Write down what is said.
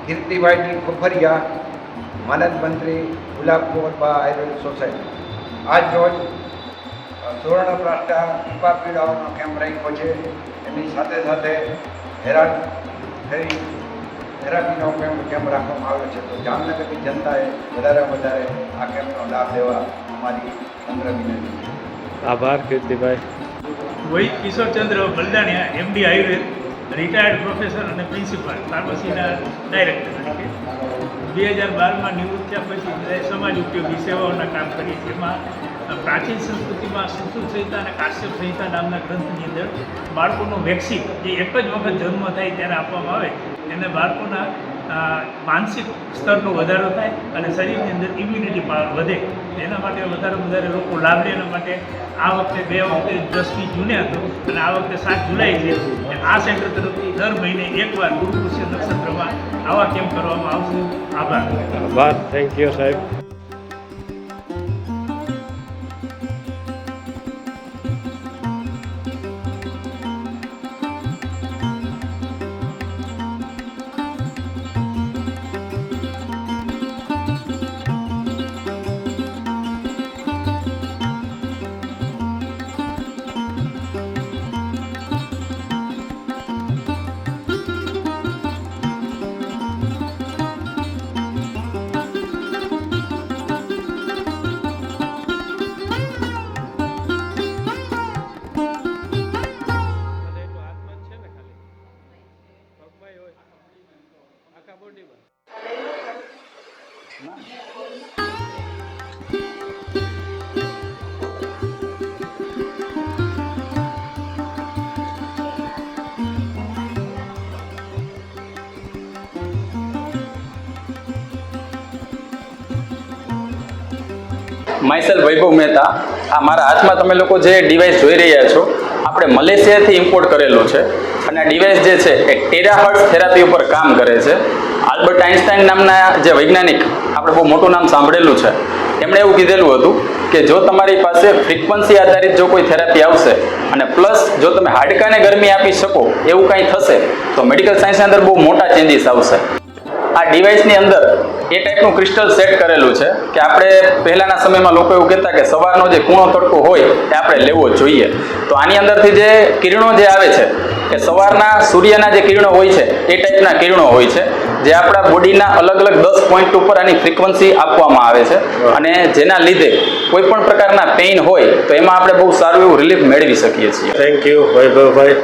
કીર્તિભાઈની ખોખરિયા, માનદ મંત્રી ગુલાબકુંવરબા આયુર્વેદ સોસાયટી. આજ રોજ સુવર્ણપ્રાષ્ટા ટીપા પીડાઓનો કેમ્પ રાખ્યો છે. એની સાથે સાથે થેરાપીનો કેમ્પ રાખવામાં આવ્યો છે. તો જામનગરની જનતાએ વધારે આ કેમ્પનો લાભ લેવા અમારી નમ્ર વિનંતી છે. આભાર કીર્તિભાઈ. વૈદ Kishorchandra Baldaniya, MD Ayurveda, retired professor અને પ્રિન્સિપાલ, ફાર્મસીના ડાયરેક્ટર તરીકે 2012માં નિવૃત્ત થયા પછી સમાજ ઉપયોગી સેવાઓના કામ કરીએ છીએ. એમાં પ્રાચીન સંસ્કૃતિમાં સુશ્રુત સંહિતા અને કાશ્યપ સંહિતા નામના ગ્રંથની અંદર બાળકોનું વેક્સિન જે એક જ વખત જન્મ થાય ત્યારે આપવામાં આવે, એને બાળકોના માનસિક સ્તરનો વધારો થાય અને શરીરની અંદર ઇમ્યુનિટી પાવર વધે. એના માટે વધારે લોકો લાભ લે. એના માટે આ વખતે 2 વખતે 10મી જૂને હતું અને આ વખતે 7 જુલાઈ છે. આ સેન્ટર તરફથી દર મહિને એકવાર ગુરુ પુષ્ય નક્ષત્રમાં આવા કેમ્પ કરવામાં આવશે. આભાર. થેન્ક યુ સાહેબ. માયસેલ્ફ વૈભવ મહેતા. આ મારા હાથમાં તમે લોકો જે ડિવાઇસ જોઈ રહ્યા છો, આપણે મલેશિયાથી ઇમ્પોર્ટ કરેલો છે અને આ ડિવાઇસ જે છે એ ટેરાહર્ટ્ઝ થેરાપી ઉપર કામ કરે છે. આલ્બર્ટ આઇન્સ્ટાઈન નામના જે વૈજ્ઞાનિક, આપણે બહુ મોટું નામ સાંભળેલું છે, એમણે એવું કીધેલું હતું કે જો તમારી પાસે ફ્રીક્વન્સી આધારિત જો કોઈ થેરાપી આવશે અને પ્લસ જો તમે હાડકાને ગરમી આપી શકો એવું કંઈ થશે તો મેડિકલ સાયન્સની અંદર બહુ મોટા ચેન્જીસ આવશે. આ ડિવાઇસની અંદર એ ટાઈપનું ક્રિસ્ટલ સેટ કરેલું છે કે આપણે પહેલાંના સમયમાં લોકો એવું કહેતા કે સવારનો જે કૂણો તડકો હોય એ આપણે લેવો જોઈએ. તો આની અંદરથી જે કિરણો જે આવે છે એ સવારના સૂર્યના જે કિરણો હોય છે એ ટાઈપના કિરણો હોય છે, જે આપણા બોડીના અલગ અલગ 10 પોઈન્ટ ઉપર આની ફ્રીક્વન્સી આપવામાં આવે છે અને જેના લીધે કોઈ પણ પ્રકારના પેઇન હોય તો એમાં આપણે બહુ સારું એવું રિલીફ મેળવી શકીએ છીએ. Thank you વૈભવભાઈ.